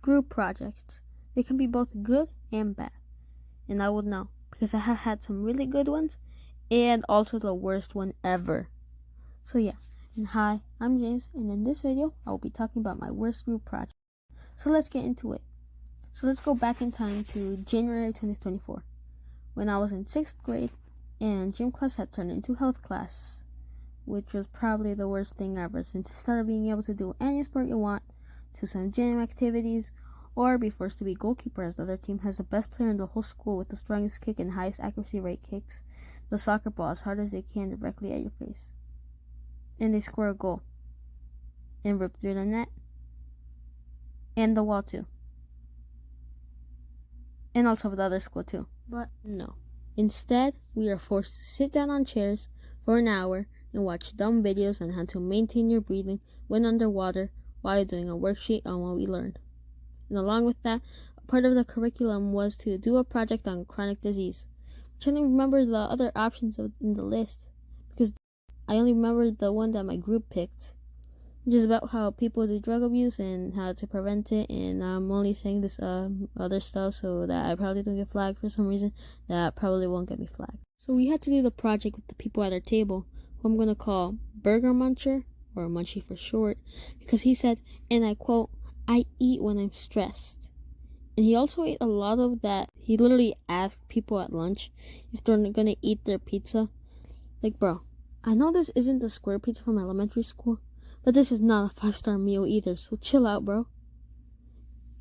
Group projects. They can be both good and bad. And I would know, because I have had some really good ones and also the worst one ever. So yeah, and hi, I'm James, and in this video, I will be talking about my worst group project. So let's get into it. So let's go back in time to January 2024, when I was in 6th grade, and gym class had turned into health class, which was probably the worst thing ever, since instead of being able to do any sport you want, to some gym activities, or be forced to be goalkeeper as the other team has the best player in the whole school with the strongest kick and highest accuracy rate kicks the soccer ball as hard as they can directly at your face. And they score a goal and rip through the net and the wall too. And also the other school too. But no. Instead, we are forced to sit down on chairs for an hour and watch dumb videos on how to maintain your breathing when underwater while doing a worksheet on what we learned. And along with that, a part of the curriculum was to do a project on chronic disease, which I don't remember the other options in the list, because I only remember the one that my group picked, which is about how people do drug abuse and how to prevent it, and I'm only saying this other stuff so that I probably don't get flagged for some reason that probably won't get me flagged. So we had to do the project with the people at our table, who I'm going to call Burger Muncher, or Munchie for short, because he said, and I quote, "I eat when I'm stressed." And he also ate a lot of that. He literally asked people at lunch if they're gonna eat their pizza. Like, bro, I know this isn't the square pizza from elementary school, but this is not a 5-star meal either, so chill out, bro.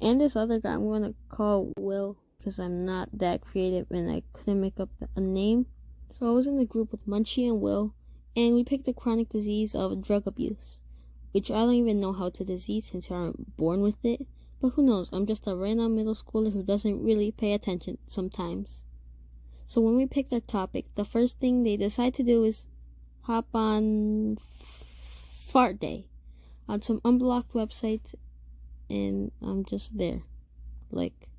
And this other guy I'm gonna call Will, because I'm not that creative and I couldn't make up a name. So I was in the group with Munchie and Will, and we picked the chronic disease of drug abuse, which I don't even know how to disease since you aren't born with it. But who knows, I'm just a random middle schooler who doesn't really pay attention sometimes. So when we picked our topic, the first thing they decide to do is hop on Fart Day on some unblocked websites, and I'm just there. Like,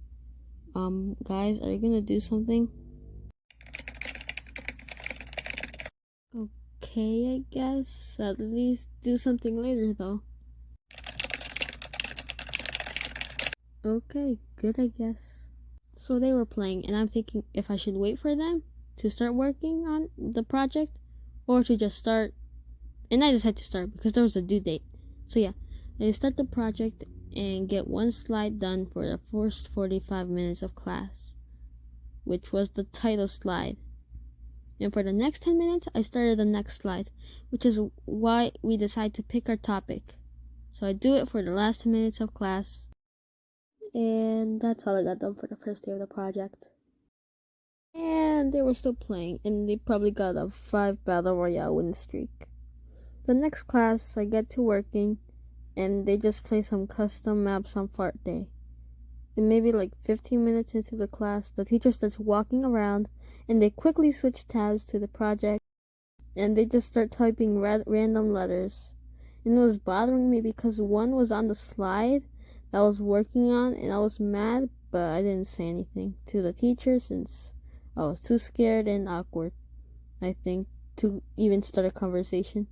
guys, are you gonna do something? Okay, I guess. At least do something later, though. Okay, good, I guess. So they were playing, and I'm thinking if I should wait for them to start working on the project or to just start. And I decided to start because there was a due date. So yeah, I start the project and get one slide done for the first 45 minutes of class, which was the title slide. And for the next 10 minutes, I started the next slide, which is why we decide to pick our topic. So I do it for the last 10 minutes of class. And that's all I got done for the first day of the project. And they were still playing, and they probably got a 5 battle royale win streak. The next class, I get to working, and they just play some custom maps on Fart Day. And maybe like 15 minutes into the class, the teacher starts walking around, and they quickly switch tabs to the project, and they just start typing random letters. And it was bothering me because one was on the slide that I was working on, and I was mad, but I didn't say anything to the teacher since I was too scared and awkward, I think, to even start a conversation.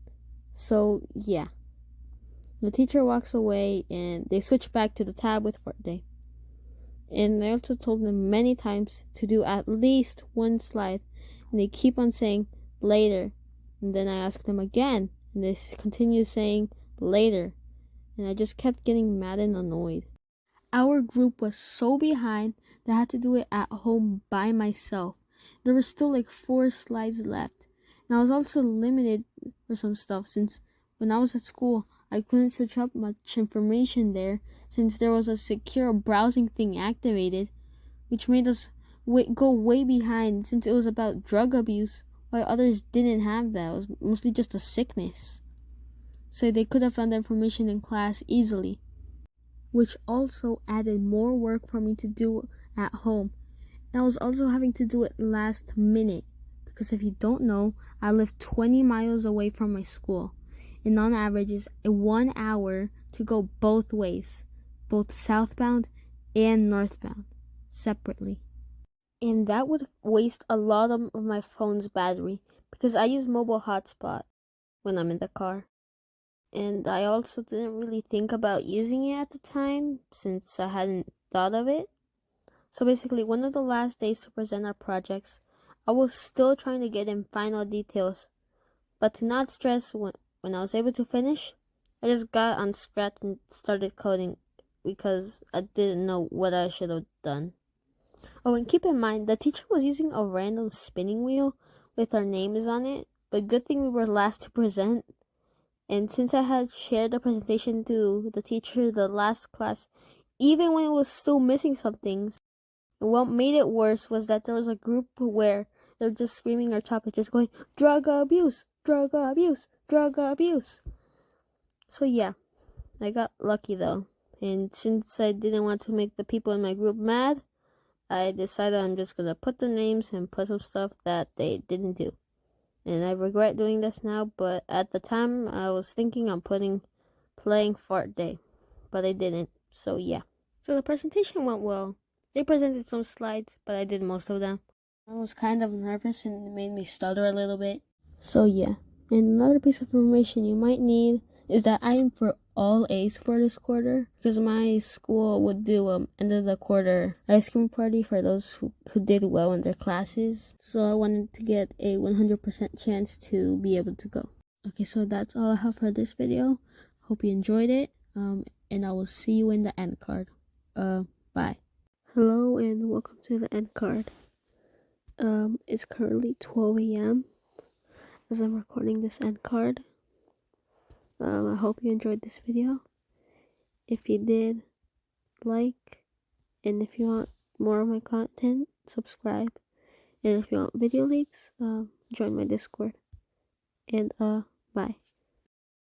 So yeah, the teacher walks away and they switch back to the tab with Fart Day. And I also told them many times to do at least one slide, and they keep on saying later. And then I asked them again, and they continue saying later. And I just kept getting mad and annoyed. Our group was so behind that I had to do it at home by myself. There were still like 4 slides left. And I was also limited for some stuff since when I was at school, I couldn't search up much information there since there was a secure browsing thing activated, which made us go way behind since it was about drug abuse, while others didn't have that. It was mostly just a sickness. So they could have found the information in class easily, which also added more work for me to do at home. And I was also having to do it last minute, because if you don't know, I live 20 miles away from my school, and on average is 1 hour to go both ways, both southbound and northbound, separately. And that would waste a lot of my phone's battery, because I use mobile hotspot when I'm in the car. And I also didn't really think about using it at the time since I hadn't thought of it. So basically, one of the last days to present our projects, I was still trying to get in final details. But to not stress when I was able to finish, I just got on Scratch and started coding because I didn't know what I should have done. Oh, and keep in mind, the teacher was using a random spinning wheel with our names on it, but good thing we were last to present. And since I had shared the presentation to the teacher the last class, even when it was still missing some things, and what made it worse was that there was a group where they're just screaming our topic, just going, drug abuse, drug abuse, drug abuse. So yeah, I got lucky though. And since I didn't want to make the people in my group mad, I decided I'm just gonna put their names and put some stuff that they didn't do. And I regret doing this now, but at the time I was thinking on playing Fart Day, but I didn't. So yeah. So the presentation went well. They presented some slides, but I did most of them. I was kind of nervous and it made me stutter a little bit. So yeah. And another piece of information you might need is that I am for all A's for this quarter because my school would do end of the quarter ice cream party for those who did well in their classes. So I wanted to get a 100% chance to be able to go. Okay, so that's all I have for this video. Hope you enjoyed it. And I will see you in the end card. Bye. Hello and welcome to the end card. It's currently 12 a.m. as I'm recording this end card. I hope you enjoyed this video. If you did, like, and if you want more of my content, subscribe. And if you want video leaks, join my Discord. And bye.